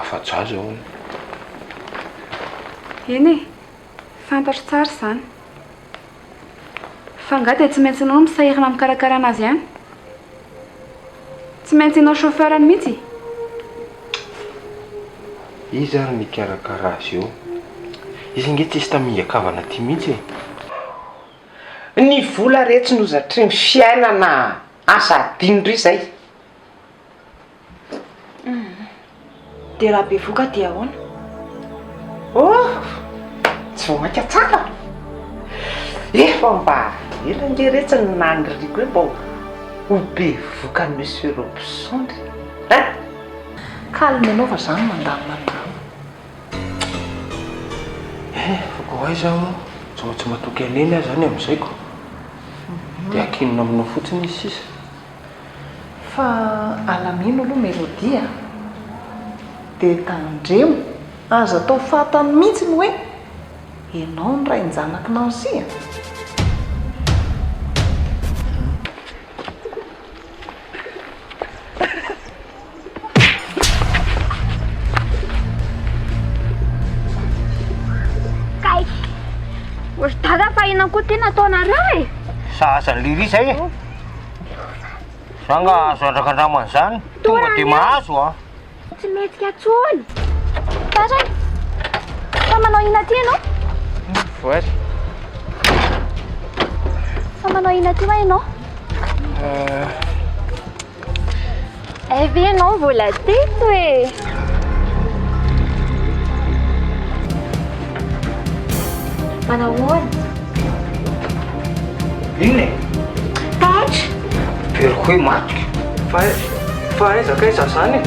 afa-ja zao. Eny e, fantatro tsara izany. Fa nga dia tsy maintsy ianao no misahirana mikarakara anazy ihany. Tsy maintsy ianao chauffeur-ny mihitsy. Izy ary mikarakara azy io. Izy nge tsisy tamingakavana ty mihitsy e. Ny vola rehetra no zatry ny fiainana asa adinindry izay. Dia raha be voka dia ahoana? Oh, tsy vomaika tsara. Efa mba elange rehetra ny nandriko hoe mba ho be voka ny monsieur Robson. Kalmy ianao fa zany mandamina. Fako aiza tsy matoky aneny aho zany amin'izayko. Dia akinona aminao fotsiny izy sisa. Fa alamino aloha melodia. Dia tandremo azo atao fatany mihitsy ny hoe ianao ny ray ny-janaky Nancy. Dada fa inona koa tena ataonareo e? Sasany liry izay e. Zanga azo andraka andramana izany. Tonga dia mahazo a. Tsy metsika tsony. Tara, fa manao ina ty ianao? Voary. Fa manao ina ty va ianao? Ve ianao vola teto e. Manao ahoana? Inona e? Tatra. Veriko hoe matika. Fa aizaka aiza zany e?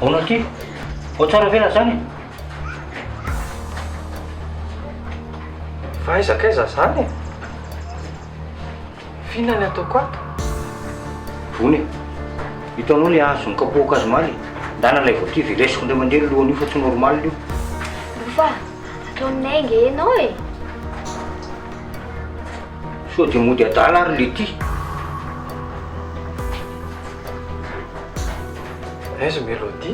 Ahoana ty? Ao tsara vela zany? Fa aizaka aiza zany e? Fihinany ataoko ato? Vony. Hitanao le azo ny kapoaka azy maly. Ndana ilay voaty vilesiko indray mandeha lohan'io fa tsy normal io. Fa ataonay nge ianao e. So dia mody adala ary le ty. Aiza mélodie?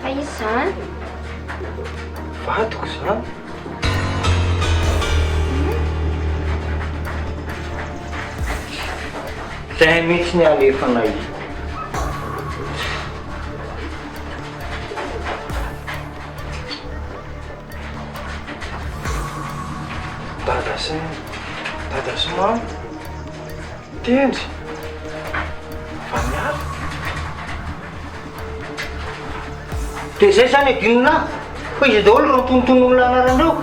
Fa izy zany? Vadiko zany. Zay mihitsy ny alefanay. Dada sy mama tendry fa miala. Dia zay zany adinona fa izy daholo reo tononton'olona anarandreo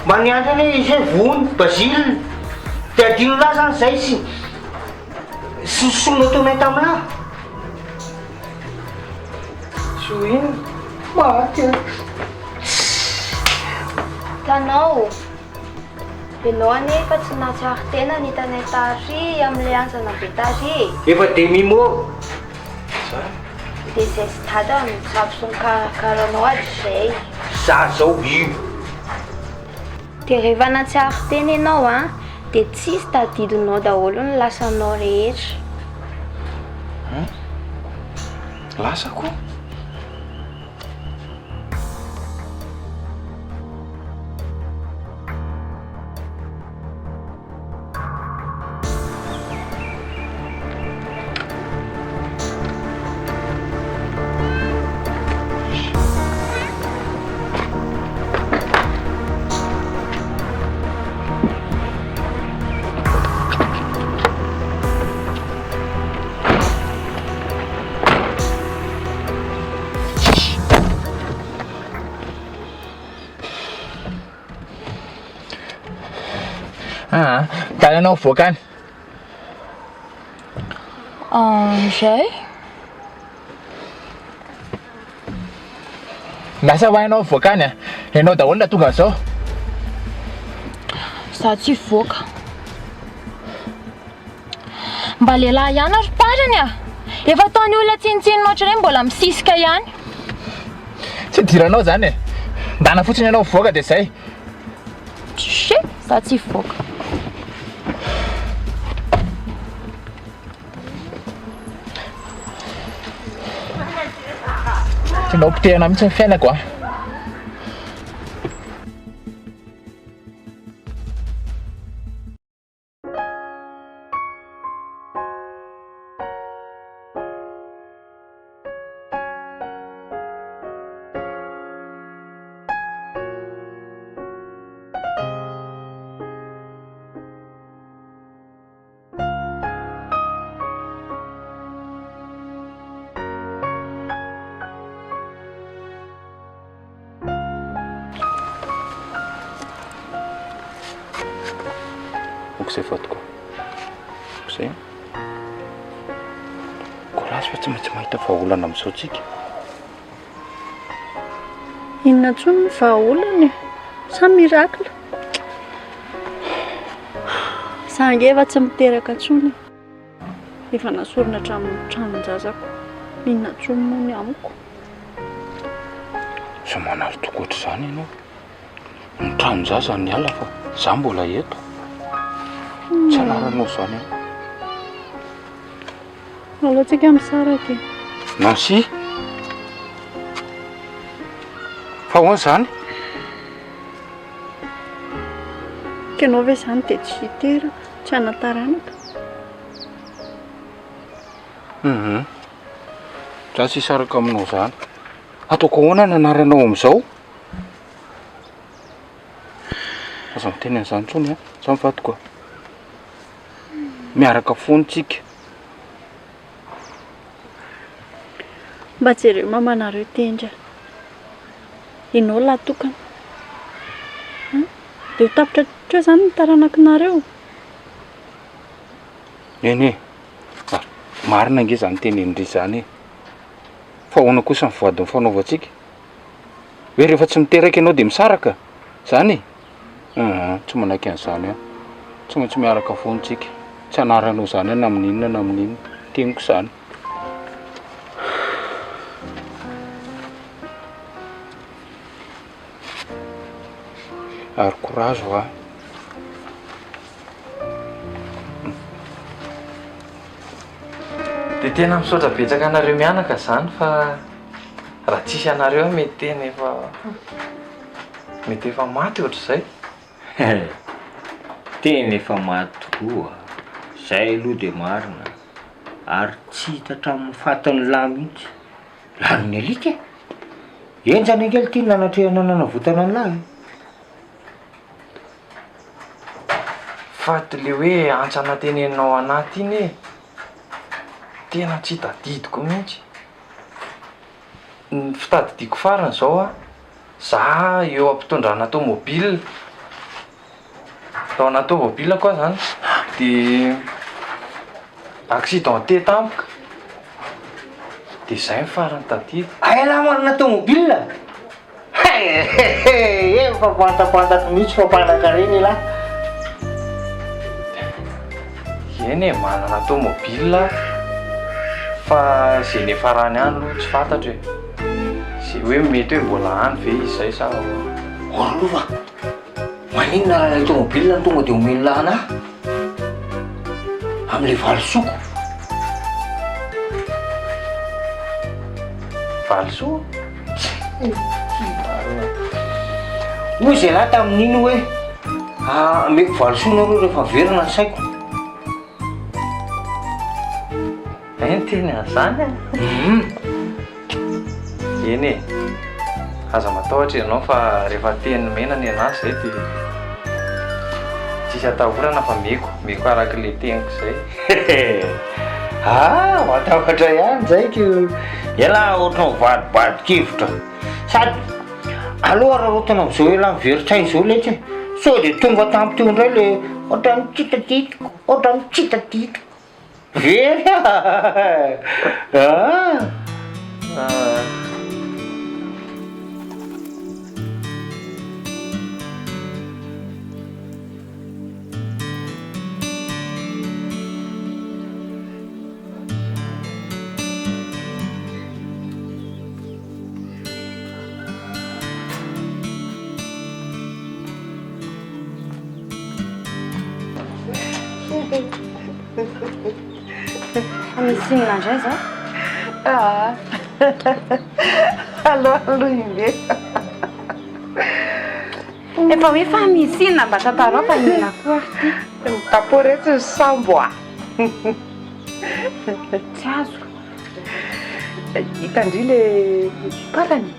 mba niandrany hoe izay vony bazile dia adinona zany zay sy solona ataonay taminah. So ino? Maty. Tanao. Ianao anefa tsy nahatsara tena ny hitanay tary amin'ilay antsana be tary. Efa dia mimoro. Zany? dia izay sy tada mitsapy karakaranao azy izay. Za zao io. Dia rehefa natsiaro teny ianao a dia tsisy tadidinao daholo ny lasanao rehetra. Lasako? Tananao voaka any. Izay? Lasa hoahinao voaka any a? Ianao daholo na tonga zao. Za tsy voaka. Mba lehilahy ihany ary parany a. Efa ataony olona tsinitsiny ohatr'ireny mbola misisika ihany. Tsy diranao zany e. Ndana fotsiny ianao voaka dia zay. Tshé, za tsy voaka. Tianao potehana mihitsy ny fiainako a. Zay fatoko. Zay. Kolasy fa tsy maintsy mahita vahaolana amin'izao tsika. Inona tsony ny vahaolana e? Sa mirakla? Za efa tsy miteraka tsony. Efa nasorina hatramin'ny tranon-jazako. Inona tsony moa ny amiko? Sa manary tokoa ohatr'izany ianao. Ny tranon-jaza ny ala fa za mbola eto. Tsy anaranao zany ao. Alohatsika misaraka e. Nancy? Fa hoana zany? Kenao ve zany dia tsy hitera, tsy hanataranaka? Za tsy hisaraka aminao zany. Ataoko ahoana ny anaranao amin'izao? Aza miteny an'izany tsony a, za mifatoko. Miaraka fontsika. Mba jereo mamanareo tendra. Ianao latokana. Dia ho tapitra treo zany ny taranakinareo. Eny e. Marina ange zany tenenindry zany e. Fa ahoana kosa ny vadiny fanaovantsika? Hoe rehefa tsy miteraka ianao dia misaraka. Zany e. Tsy manaiky an'izany a. Tsy maintsy miaraka fontsika. Tsy anaranao zany na amin'inona na amin'inona. Teniko zany. Ary courage va. Dia tena misaotra betsaka anareo mianaka zany fa raha tsisy anareo mety efa maty ohatr'izay. Tena efa maty tokoa. Zay aloha dia marina. Ary tsy hita hatramin'ny fatan'ny lahy mihitsy. Larin'ny alika e. Eny zany ankely tia nanatrehana nanavotana ny lahy. Faty le hoe antsana teneninao anaty iny e. Tena tsy tadidiko mihitsy. Ny fitadidiako farany zao a, za eo ampitondrana tômôbila. Tao anaty tômôbila koa zany. Dia accidenté tampoka. Dia zay ny farany tadidy. Aela marina tômôbila. Efa fantapantatra mihitsy fa mpanan-kareny lahy. Eny e, manana tômôbila Fa zay ny farany any aloha tsy fantatra e. Zay hoe mety hoe mbola any ve izy zay sa Orlova, maninona raha ilay tômôbilina tonga dia omena ana amin'ilay valosoko. Valisoa? Hoy izay lahy tamin'iny hoe ameko valisoa nareo rehefa verina ny saiko. Ny teny an'izany a? Eny e, aza matahotra ianao fa rehefa teny mena ny anazy zay dia tsisy atahorana fa meko arak'ilay teniko izay. Matahotra ihany zay ko. Iala ohatran'ny vadibadikevitra. Sady aloha raha ohatana amin'izao ela miveritra izao letra sao dia tonga tamin'ny teo indray le ohatran'ny tsitatitiko. Very Misy inona indray zao? Aloha inde. Efa hoe fa misy inona mba tantarao fa inona koa ty? Taporetsy ny sambo a. Tsy azo. Hitandry le parany.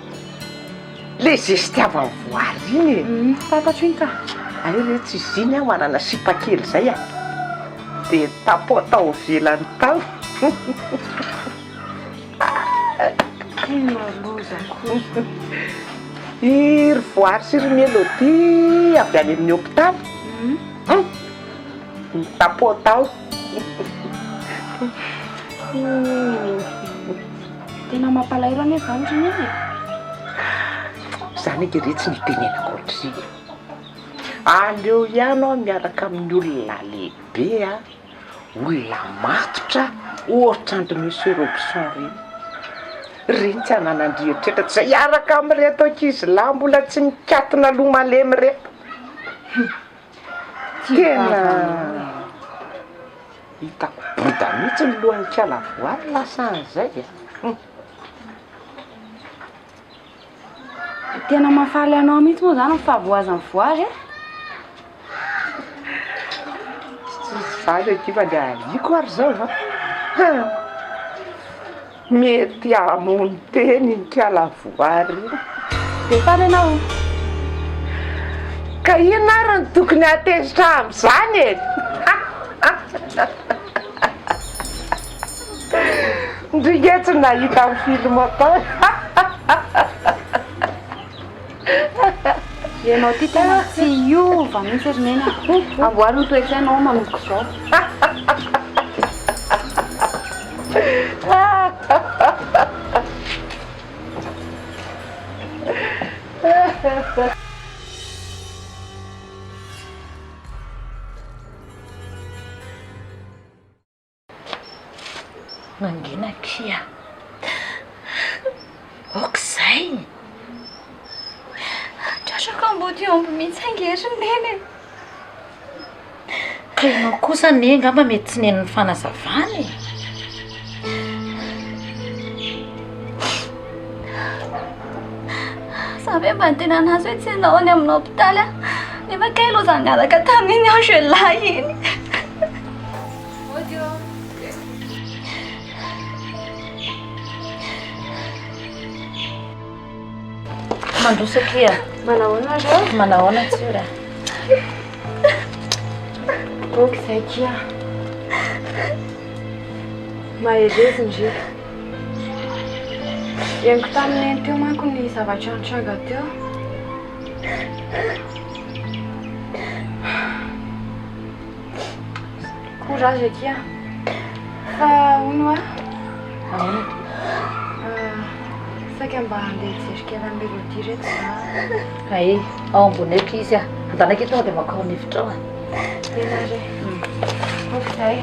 Le zestiavany voary iny e. Fantatro iny ka. Ae re tsy ziny aho manana sipa kely zay a. Dia tapo atao velany tao. Tena loza koa. Iry voary sy ry melody avy any amin'ny hôpitaly. Tapo atao. Tena mampalahelo ane zavatra iny e. Zany eky re tsy nitenenako ohatry. Aleo ihany aho miaraka amin'ny olona lehibe a. Olona matotra ohatra andry Monsieur Robson reny. Reny tsy ananandrihitra tsy zay hiaraka amin'ireto ankizy lahy mbola tsy mikatona loha malemy reto. Tena hitako boda mihitsy ny lohan'ny kiala voary lasa an'izay a. Tena mahafaly anao mihitsy moa zany ny fahavoazan'ny voary e. Zany ekiva le aliko ary zao va. Mety amony teny ny kiala voary. Dia faly anao. Ka ino ary ny tokony atezitra amin'izany e. Ndrika tsy nahita amin'ny film atao. Ianao ty tena tsy iova mihitsy ry nena. Amboary ho toetra ianao manoko izao. Nangina kia okizay Tratraka ambody omby mihitsy angery neny. ka ianao kosa ne angamba mety tsy nen'ny fanazavany. Savy mba tena anazy hoe tsy ianao any amin'ny hôpitaly a. Nefa kay aloha zany niaraka taminy aho zelahy iny. Mandroso kia. Manahoana reo? Manahoana tsy ora. Okizay kia. Mahireziny ndrika. Henoko tamin'ny teo manko ny zavatra nitranga teo. Courage kia. Fa hono a? Ahoana? Saika mba handeha hijery kely amin'ny melody reto za. Ay, ao ambony eky izy a. Andanako tonga dia makao nefitra ao. Tena re. Okizay.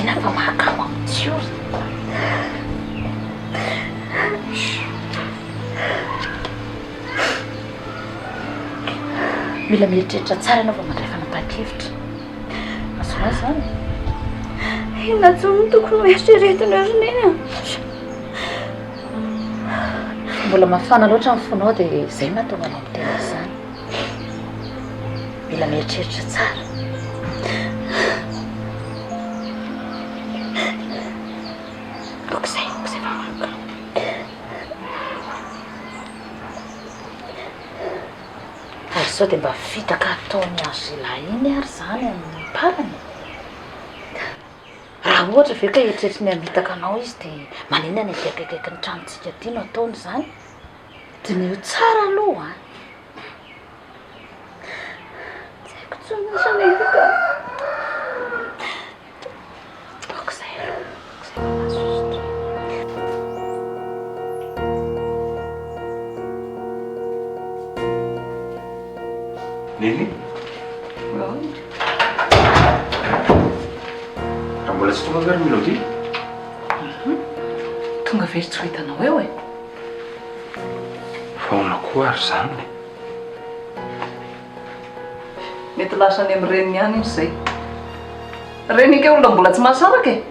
Tena fa mahakamo amintsy io. Mila mieritreritra tsara ianao vao mandray fanapahan-kevitra. Mahasoa zany. Inona tsony tokony mieritreritina roneny? Mbola mafana loatra ny fonao dia izay mahatonga anao mitena izany. Mila mieritreritra tsara. Okizay fa maka. Ary sao dia mba vitaka ataony Anjely iny ary zany amin'ny parany. Raha ohatra ve ka eritreritry ny hamitaka anao izy dia manina ny akaikaiky ny tranontsika ty no ataony zany. Dineo tsara aloha. Tsy haiko tsony sanefaka. Okizay aloha. Okizay fa mahasosotra. Neny? Raha mbola tsy tonga very milo ty? Tonga very tsy ho hitanao eo e. Faona koa ary zany. Mety lasa any amin'ny reniny ihany izay. Reniny ke olona mbola tsy mahasaraka e.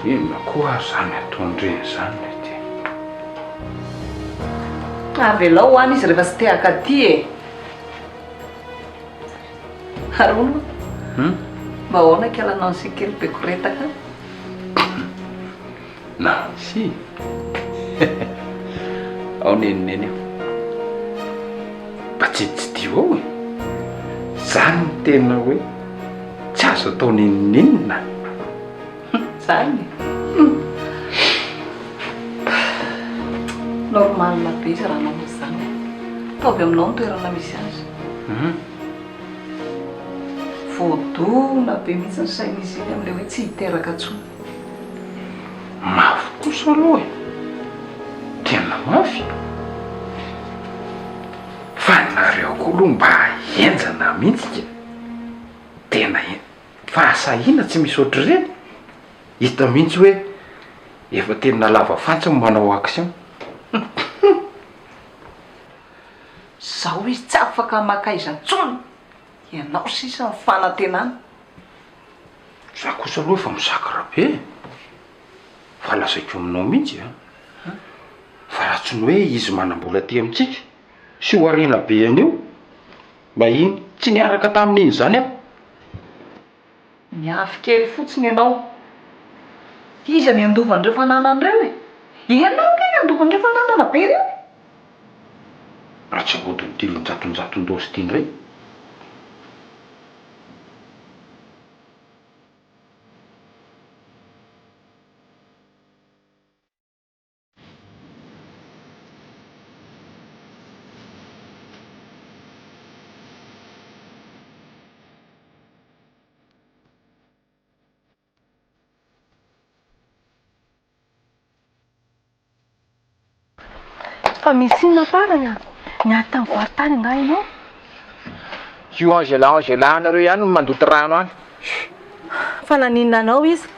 Inona koa ary zany ataon'ireny zany mety. Avelao hoany izy rehefa tsy te hakaty e. Ary olona? Mba ahoana kalanao ny sikely be koretaka? Na, si. Ao nenineny eo. Mba tsy dio ao e. Zany ny tena hoe tsy azo atao neninenina. Zany. Normal be izy raha anao zany. Taovy aminao ny toerana misy azy. Voadona be mihitsy ny sain'izy iny amin'ilay hoe tsy hiteraka tsony. Mafy kosa aloha e. Tena mafy. Fa nareo koa aloha mba enjana mihitsy. Tena fahasahina tsy misy ohatr'ireny. Hita mihitsy hoe efa tena lava fantsiny manao action. Zaho izy tsy afaka makaiza tsony. Ianao sisa ny fanantenana. Za kosa aloha efa misakra be. Fa lasaiko aminao mihitsy a. Fa raha tsy ny hoe izy manambola ty amintsika sy ho arena be an'io. Mba iny tsy niaraka tamin'iny zany aho. Miafy kely fotsiny ianao. Iza ny andovan'ireo fananan'ireo e. Ianao ke andovan'ireo fananana be ireo. Raha tsy ahodiny tilon-jaton-jaton-dosy ty indray. Fa misy inona farany a? Niady tamin'ny voaritany nga ianao? Io Anjely anareo ihany no mandoto rano any. Fa naninona anao izy?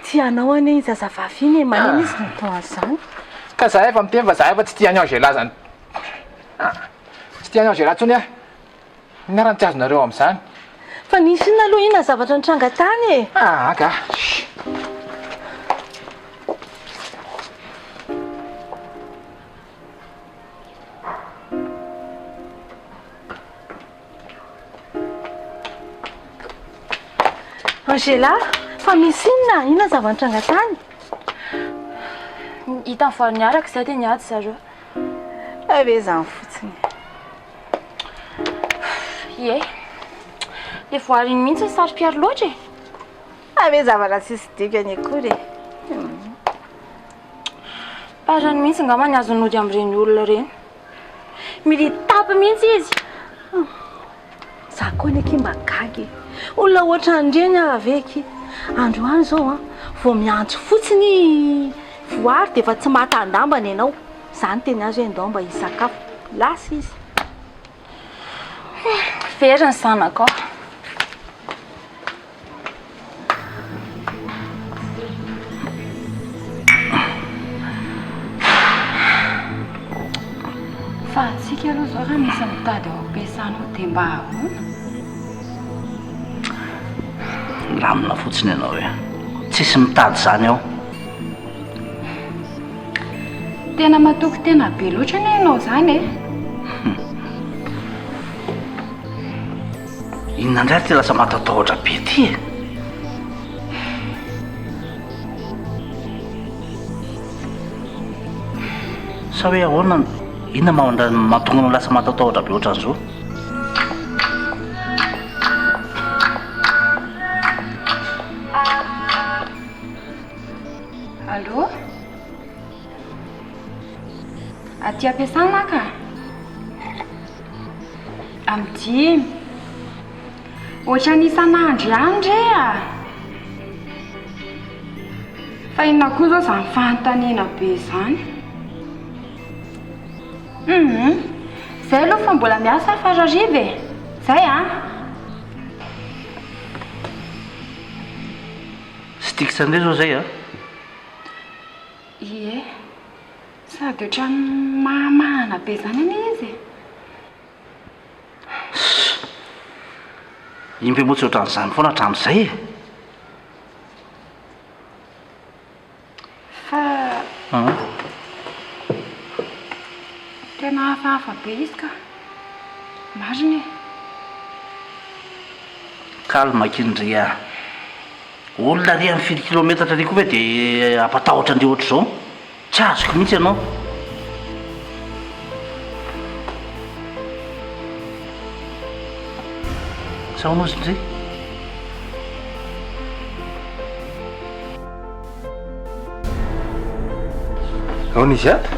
Tsy anao ane izy azavavy iny e, manina izy natao an'izany. Ka za efa miteny fa za efa tsy tiany Anjely zany. Tsy tiany Anjely tsony ah. Inarany tsy azonareo amin'izany. Fa nisy inona aloha ina zavatra nitranga tany e? Ka. Anjely, fa misy inona zavatra nitranga tany? Hita ny voary niaraka izay dia niady zareo. Ave zany fotsiny. Ie, le voary iny mihitsy ny saro-piaro loatra e. Ave zavatra tsisy dikany akory e. Parany mihitsy angamba ny azo nody amin'ireny olona reny. Militapy mihitsy izy. Za koa neky mba gagy. Olona ohatra andreny aveky. Androany zao vao miantso fotsiny voary dia efa tsy matandambana ianao. Zany teny azy hoe ndao mba hisakafo. Lasa izy. Very ny zanako. Fa atsika aloha zao raha misy mitady ao ampiasanao dia mba ahoana? Lamina fotsiny ianao hoe tsisy mitady zany aho. Tena matoky tena be loatra ny ianao zany e. Inona indray ty lasa matatahotra be ty e? Sa hoe ahoana inona mahatonga no lasa matatahotra be ohatran'izao? Allô? Aty ampiasana ka? Am'dimy. Ohatran'ny isan'andro ihany ndre a. Fa inona koa zao zany fanontaniana be zany? Zay aloha fa mbola miasa farariva e. Zay a? Sy tiako sandray zao zay a? Ie. Sady ohatran'ny mahamahana be zany anie izy e. Imbe motsy ohatran'izany foana hatramin'izay e. Fa tena hafahafa be izy ka. Marina e. Kalma kindria. Olona ry amin'ny 7 kilometatra ry koa ve dia ampatahotra andreo ohatr'izao? Tsy azoko mihitsy ianao. Sao ozy ndray? Ao n'izy ato?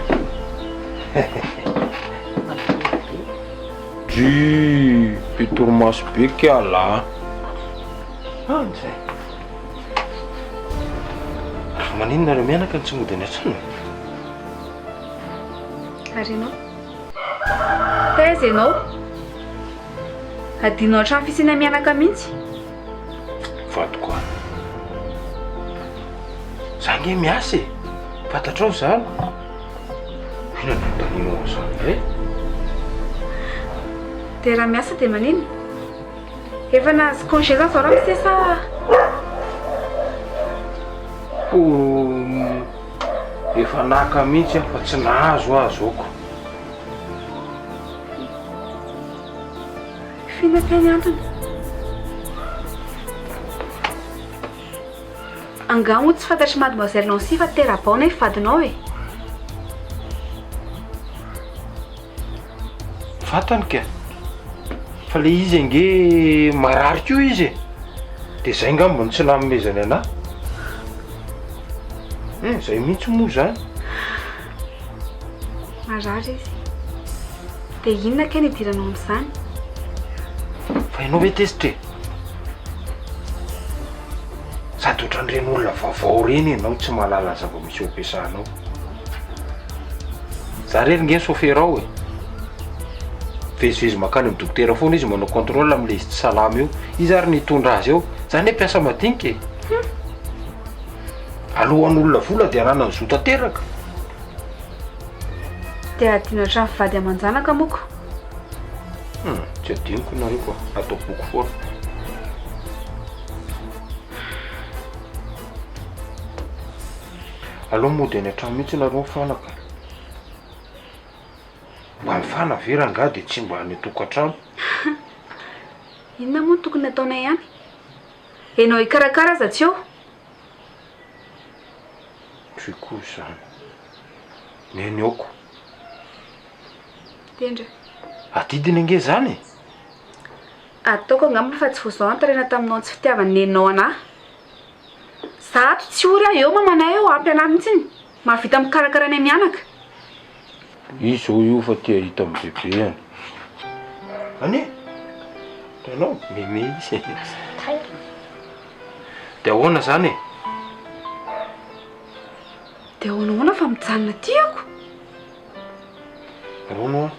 Dy pitoromaso be kiala. Anjay. Maninona reo mianaka ny tsy mody any an-trano? Ary ianao? Taiza ianao? Adinao trano fisiana mianaka mihitsy? Vadiko a. Za nge miasa e. Fantatrao zany. Inona no taninao zany e? Dia raha miasa dia manino? Efa nahazo congé zao raha misy sa? Efa naka mihitsy fa tsy nahazo azoko. Fina teny antony. Angamo tsy fantatry mademoiselle Nancy fa tera-baona ifadinao e. Fantany ka. Fa le izy nge marary koa izy. Dia zay ngamba no tsy namomezany anahy. Zay mihitsy moa zany. Marary izy. Dia inona kay ny idiranao amin'izany? Fa ianao ve tesitra e? Sady ohatran'ireny olona vaovao reny ianao tsy mahalala zava-misy eo ampiasanao. Za rery nge chauffeur ao e. Vezivezy makany amin'ny dokotera foana izy manao contrôle amin'ilay izy tsy salama eo. Izy ary nitondra azy eo. Zany hoe mpiasa madinika e. Alohan'olona vola dia anana ny zo tanteraka. Dia adino hatrany vady aman-janaka moko. Tsy adinoko nareo koa. Atao boky foana. Aloha mody any an-trano mihitsy nareo mifanaka. Mba mifana vera nga dia tsy mba ny tokantrano. Inona moa tokony ataonay ihany? Ianao hikarakara aza tsy eo? Tsy koa zany. Neneoko. Tendra. Adidiny nge zany. Ataoko angamba fa tsy voazao antarena taminao tsy fitiavany nenao anahy. Zato tsy ory aho eo mamanay eo ampy anahy mihitsiny. Mahavita mikarakara ny mianaka. Izy io fa tia hita amin'ny bebe any. Any e? Tanao, meme izy. Dia ahoana zany e? Dia ahoana fa mijanona tiako. Ahoana?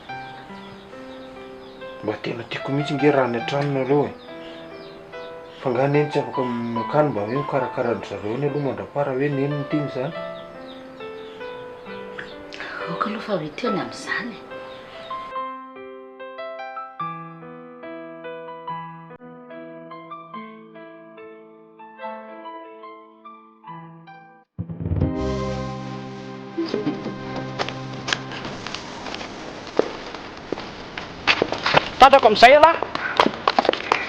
mba tena tiako mihitsy nge raha ny an-tranony aloha e. Fa nga neny tsy afaka makany mba hoe mikarakara ny zareo eny aloha mandrapara hoe neny ny tiny zany. aoka aloha fa hoe teony amin'izany e. Tatako amin'izay alahy.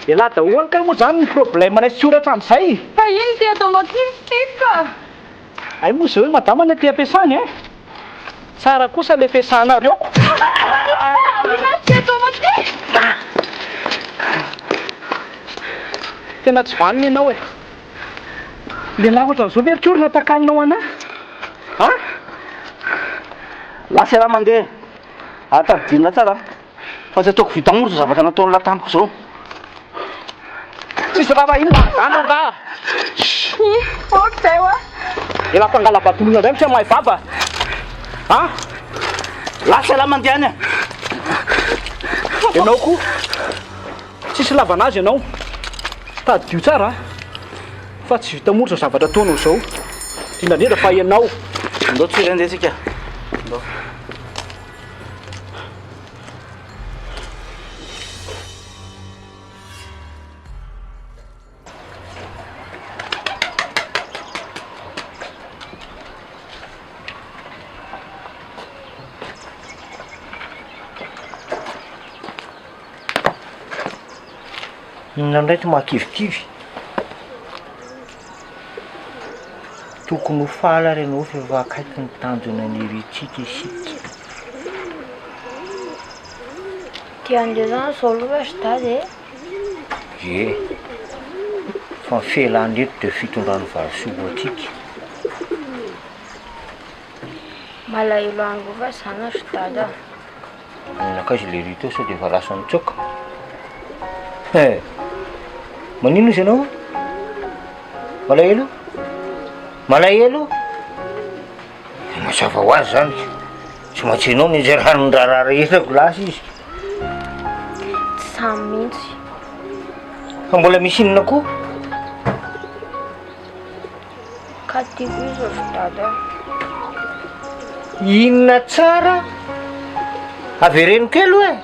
Ialahy daholo ka moa zany ny problème sy soratra amin'izay. Fa iny ty ataonao titika. Ay moa zao madama ny aty ampiasany e. Tsara kosa le fiasanareo. Ty ataonao ty. Tena tsy vaniny ianao e. Lehilahy ohatran'izao ve ry na takaninao anahy? Ha? Lasa raha mandeha atadidina tsara fa tsy ataoko vita mory zavatra nataony latamiko zao. Tsisy raha ino ano nga. Okay wa. Ela fangala batolona ndray tsy mahay baba. Ha? Lasa raha mandeha any. Ianao koa tsisy lavanazy ianao. Tadio tsara fa tsy vita mory zavatra ataonao zao. Indrindra fa ianao ndao tsy andeha tsika. Nandray tsy mahakivikivy. Tokony ho fala renao fa efa akaiky ny tanjona ny iritsika isika. Ty andeha zany zao aloha sy dady e. Ye. Fa fela andeto dia fitondrany valisoa atsika. Malahelo any koa fa zany sy dady a. Nakaizy le rito sao dia efa lasa mitsoka. Manino izy ianao? Malahelo? Malahelo? Mazava ho azy zany. Tsy maintsy ianao ny anjarany raharaha rehetako lasa izy. Tsy samy mihitsy. Fa mbola misy inona koa? Ka tiako izy sy dady a. Inona tsara? Avereniko aloha e.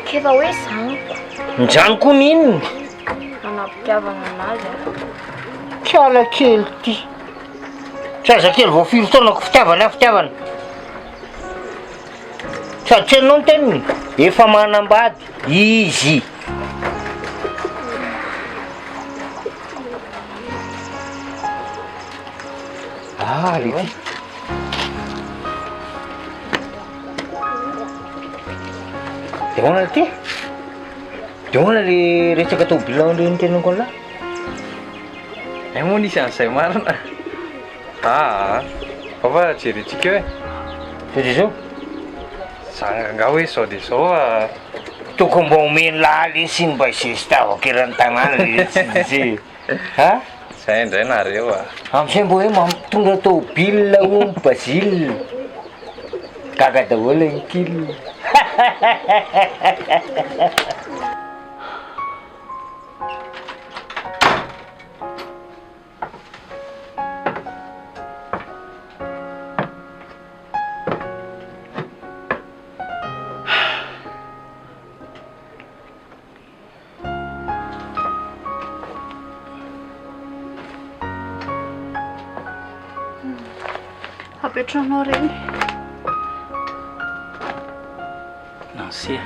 Kefa hoe zaniko. Njanoko minina. Anam-pitiavana anazy a. Kiala kely ty. Tsy aza kely vao firy taonako fitiavana. Sady tsy hainao ny teniny. Efa manambady. Izy. Le ty. Dia hoana le ty? Dia hoana le resaka tômôbila ireny tenenako an'lahy? Ay moa nisy an'izay marina. Fa jerentsika hoe. Satria zao? Nga hoe sao dia sao tokony mba omeny laly sy mba isesitavako eran'ny tanàna le tsy. Ha? Zay indray nareo Am'izay mba hoe mampitonga tômôbila omby Bazile. Gaga daholo ny kily. Apetranao reny. Nansia.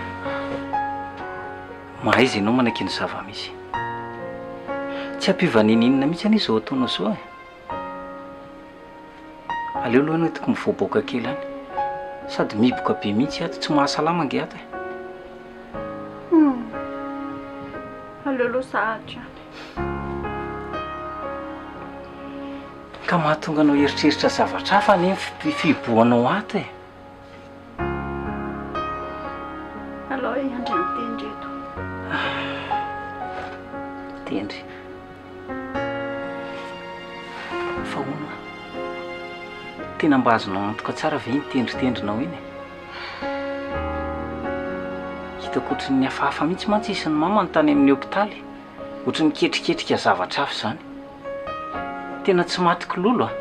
Mahay izy ianao manakiny zava-misy. Tsy ampivaninina mihitsy any izao ataonao zao e. Aleo aloha no toko mivoaboaka kely any. Sady miboka be mihitsy ato tsy mahasalama nge ato e. Aleo aloha sahatra. Ka mahatonga anao eritreritra zavatra hafa ny fiboanao ato e. Alao andry tendry eto. Tendry. Fa hoana. Tena mba azonao antoka tsara ve ny tendritendrinao iny? hitako ohatry ny hafahafa mihitsy mantsy isy ny mama ny tany amin'ny hôpitaly ohatry ny ketriketrika zavatra hafa izany tena tsy matiko lolo a.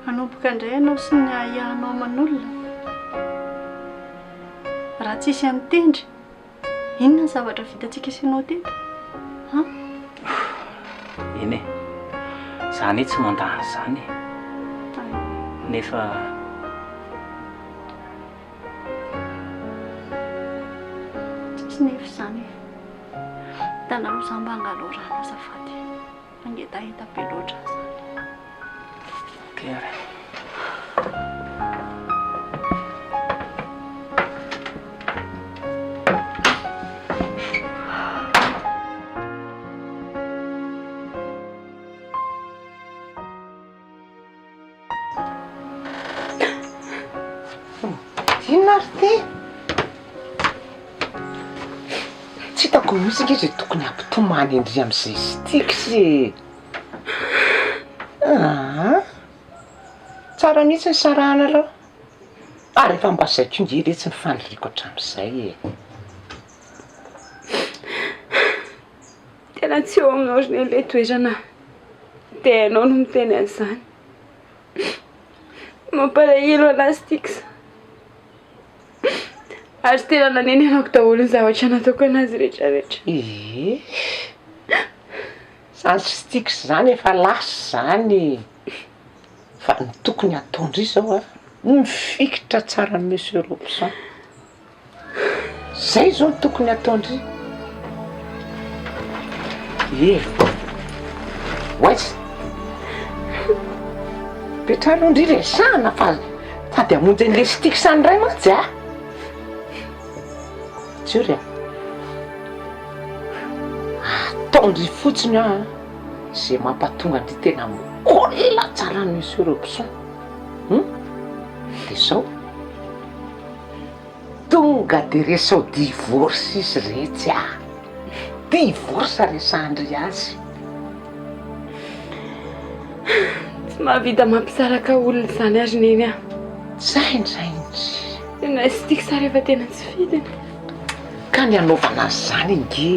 Manomboka indray ianao sy ny ahiahanao aman'olona raha tsisy an'tendry inona ny zavatra vitantsika isanao teto ha? Eny e, zany tsy mandahany zany nefa tsisy nefa izany tanalo za mba hangalorana azafady angedahita be loatra zany. Claire. Inona ry ty? Tsy hitako mihitsy nge izay tokony ampitomany indry amin'izay stiky sy tsara mihitsy ny sarahana aloha ary efa mba zaiko nge re tsy mifaniriako hatramin'izay e. Tena tsy eo aminao ozy ny ilay toerana dia hainao no miteny an'izany mampalahelo anazy tiky ary tena naneny anako daholo ny zavatra nataoko anazy rehetrarehetra. Zany sy tiky zany efa lasy zany fa ny tokony ataondry izao a mifikitra tsara ny monsieur Robson zay zao ny tokony ataondry. Oaizy petrareo ndry resahana fa tady hamonjy an'le stiky sany ray mantsy a tsory a ataondry fotsiny a zay mampatonga andry tena mikola tsara ny monsieur Robson dia zao tonga dia resao divorce izy retsy a divorce resandry azy tsy mahavita mampisaraka olona izany ary neny a zaindraindry tena sy tiky sara efa tena tsy fidiny ka ny anaovana zany nge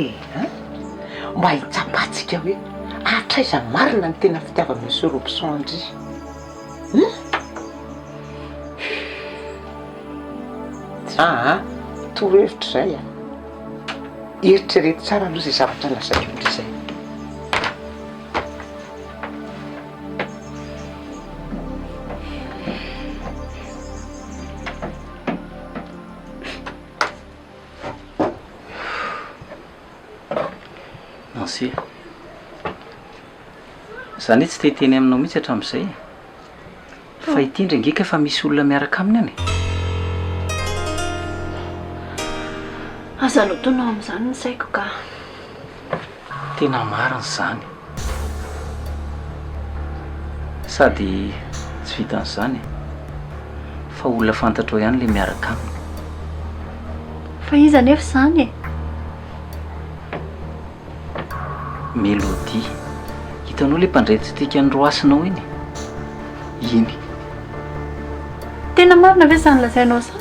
mba hitsapatsika hoe atraiza marina ny tena fitiava monsieur Robson andry torohevitra zay a eritrereto tsara aloha zay zavatra nasakiondry zay. Nancy zany tsy teteny aminao mihitsy hatramin'izay fa itindry angeka efa misy olona miaraka aminy any. Aza lotonao amin'izany ny saiko ka tena marina zany sady tsy vitan'izany fa olona fantatrao ihany le miaraka aminy. fa iza nefa izany e? Mélodie hitanao le mpandretsytika ny roasinao iny iny tena marina ve izany lazainao izany?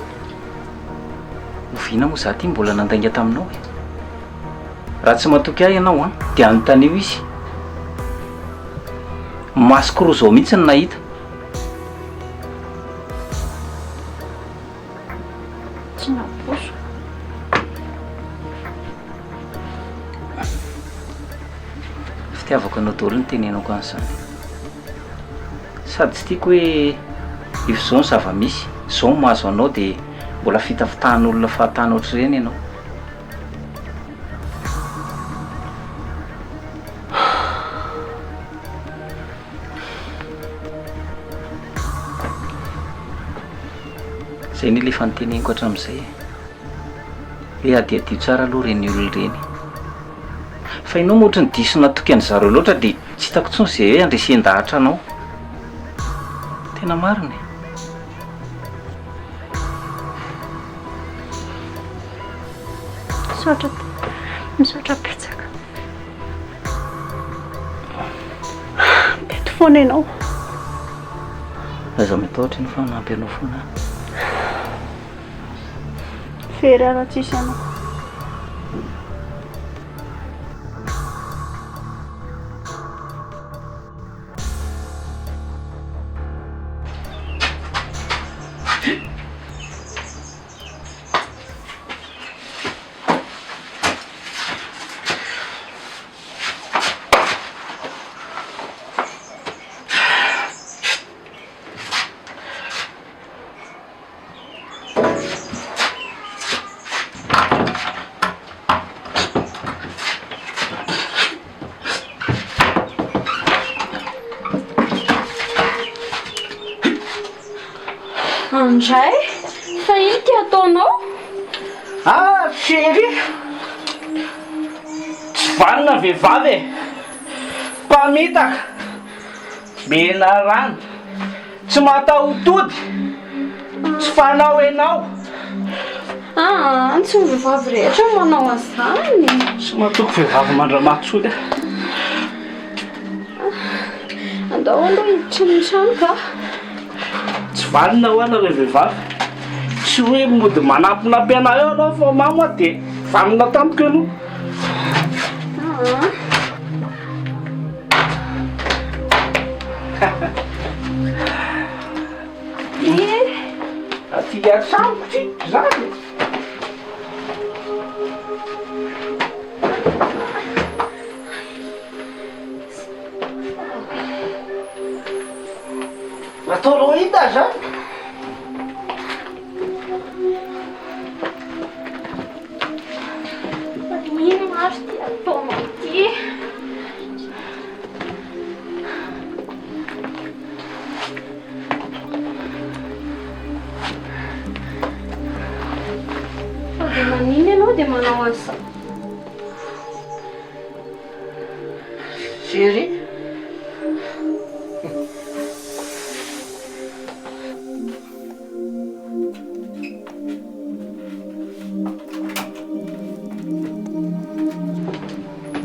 Ovina moa za ty mbola nandainga taminao e raha tsy matoky ahy ianao a dia anontaniho izy masoko roa zao mihitsy ny nahita. Tsy naposo fitiavako anao daholo ny tenenako an'izany sady tsy tiako hoe if zao ny zava-misy zao mahazo anao dia mbola fitafitahan'olona fahatany ohatr'ireny ianao. zay ny lefa nyteneniko hatramin'izay hoe adiadio tsara aloha reny olona ireny fa ianao moa ohatra ny diso natoky an'zareo loatra dia tsy hitako tsony zay hoe andresen-dahatra anao tena marina. misaotra petsaka teto foana ianao aza matahotra iny fa manampy anao foana Fery raha tsisy anao. Andray, fa ino ty ataonao? Chéri, tsy vanina vehivavy e, mpamitaka, mena rano, tsy mataotody, tsy fanao enao. Tsy ny vehivavy rehetra manao an'izany. Tsy matoko vehivavy mandramatsody. Andao aloha hiditra ny trano ka. Tsy valina ho ana ilay vehivavy. Tsy hoe mody manampinampiana eo anao fa mama dia valina tampoka aloha. Aty an-trano tsika zany. Natao rohita zany. Ino marry ty ataonao ty? Dia manino ianao dia manao an'izay? Chéri,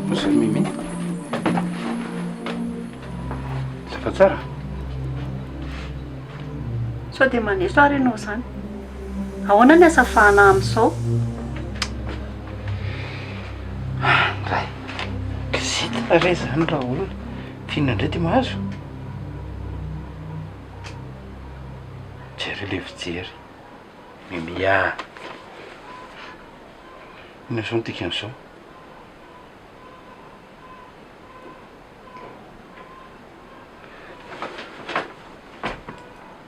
Mosa Mimi, zafa tsara. Sao dia manesoary ianao izany. Ahoana ny asafahana amin'izao? Ray, kizita ray zany raha olona fihinana indray ty mahazo. Jery le fijery. Mimia. Ino zao ny tikan'izao?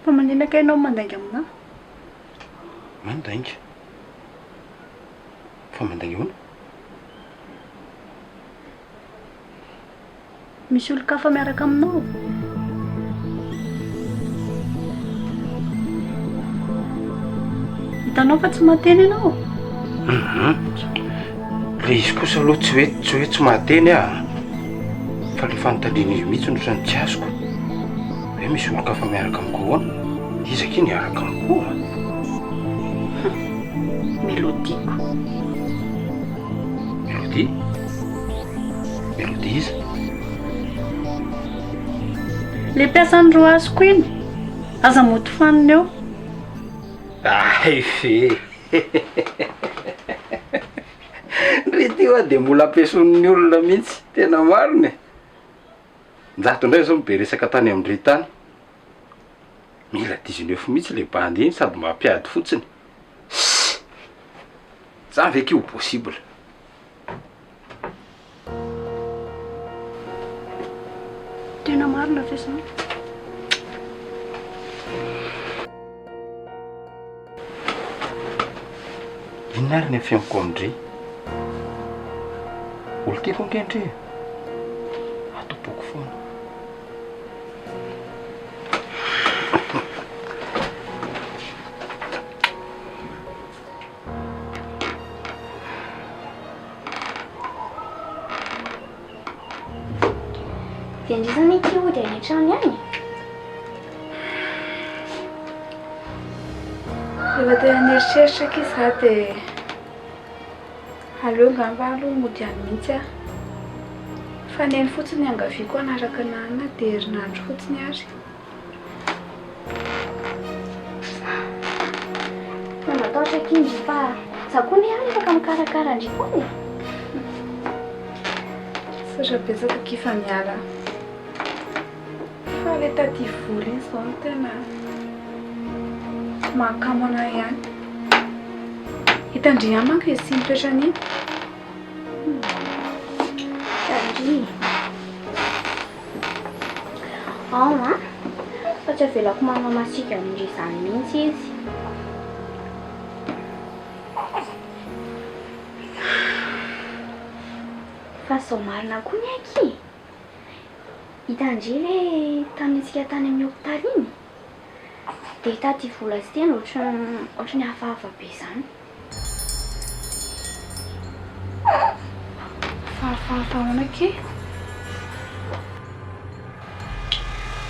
Fa maninaka ianao mandainga aminahy? Mandainga? Fa mandainga hono? Misy olon-kafa miaraka aminao? Hitanao fa tsy mateny ianao? Le izy kosa aloha tsy hoe tsy mahateny fa le fanontaniana izy mihitsy no zany tsy azoko. Hoe misy olon-kafa miaraka amiko hoana? Iza ky niaraka amiko? Melodiko. Melody? Melody iza? Le mpiasan'ny roa azoko iny, aza moto faniny eo. Fe rety io dia mbola ampiasain'ny olona mihitsy, tena marina. Njato indray zao be resaka tany amin'ny tany. Mila 19 mihitsy le bandy iny sady mampiady fotsiny. Zany ve kio possible? Tena marina ve zany? Inona ary ny afiamiko amindry? Olo tiako ankendry atopoko foana. Dia andrisany ity ody any an-trano ihany? Rehefa tena nieritreritra ky za dia aleo ngamba aloha mody any mihitsy aho. Fa neny fotsiny angaviako anaraka anahana dia herinandro fotsiny ary. Fa matahotra kinzy fa za koa ny any afaka mikarakara andrikony Satra-betsaka kifa miala fa le taty vory iny zao no tena mahakamo anahy ihany hitandria manko izy sy mitoetra an'iny Tandry a fa tsy avelako manao masika amindry izany mihitsy izy fa sao marina koa ny aky hitandry le tamintsika tany amin'ny hôpitaly iny dia taty vola sy tena ohatrany hafahafa be izany fahafahafahoana ke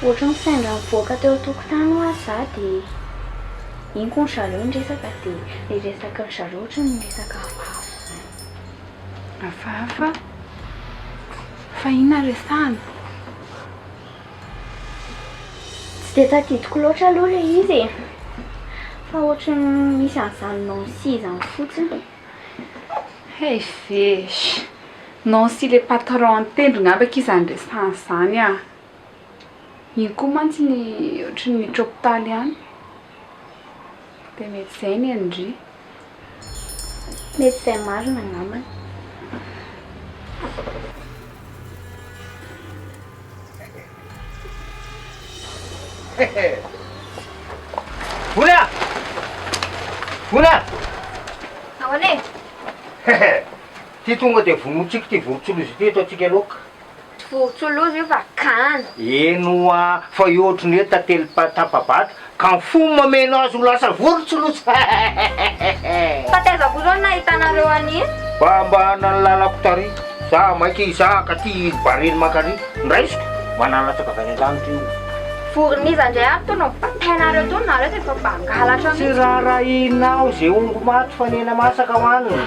ohatra ny sendra mivoaka teo tokotany ho azy za dia iny koa ny zareo ny resaka dia le resaka ny zareo ohatra ny resaka hafahafa fa inona resahana tsy dia tadidiko loatra aloha le izy e fa ohatra ny misy an'izany nancy izany fotsiny hey vesh nancy le patron tendro ngambaka izany resahana izany a iny koa mantsy ny ohatra ny hôpitaly ihany dia mety izay ny andry mety izay marina ngambany Vola! Vola! Ahoana e? Ty tonga dia vonotsika ty vorotsolozy ty eto atsika loka. Vorotsolozy io va kany. Eno fa io ohatry ny hoe tately tapabata ka ny fomba mameno azy ho lasa vorotsolozy. Fa taizako zao nahitanareo an'iny? Mba nalalako tary. Za maiky za ka ty bareny makary ndraisiko manalatsaka avy any an-danitra io. Voroniza indray ary tao nao batainareo tao nareo dia efa bangalatra Tsy raha inao zay ongo maty fa nena masaka hoanina.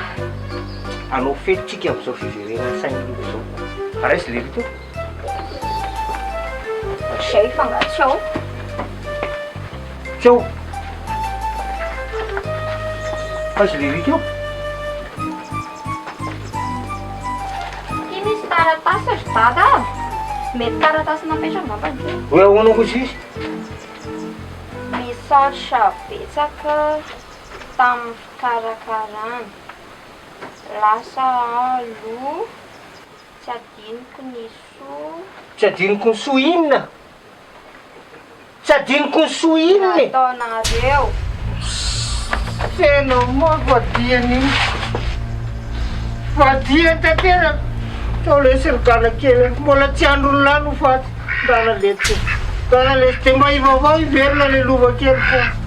Anao fetitsika amin'izao fiverena sain'ilo zao. Raisy le rito. Zay fangatsao. Tsao. Raisy le rito. Ty misy taratasy ry dada. Mety taratasy napetraka ngambany ty. Hoe ahoana koa izy? Misaotra betsaka tamin'ny fikarakarana. Lasa lo tsy adiniko ny so. Tsy adiniko ny so inona? Tsy adiniko ny so inona? Nataonareo. Tena mavadiany iny. Vadiany tantera. Tao lesy gana kely mbola tsy andro ny lano faty. Dana lety. Dana lety dia mba ivavao iverina le lova kely foana.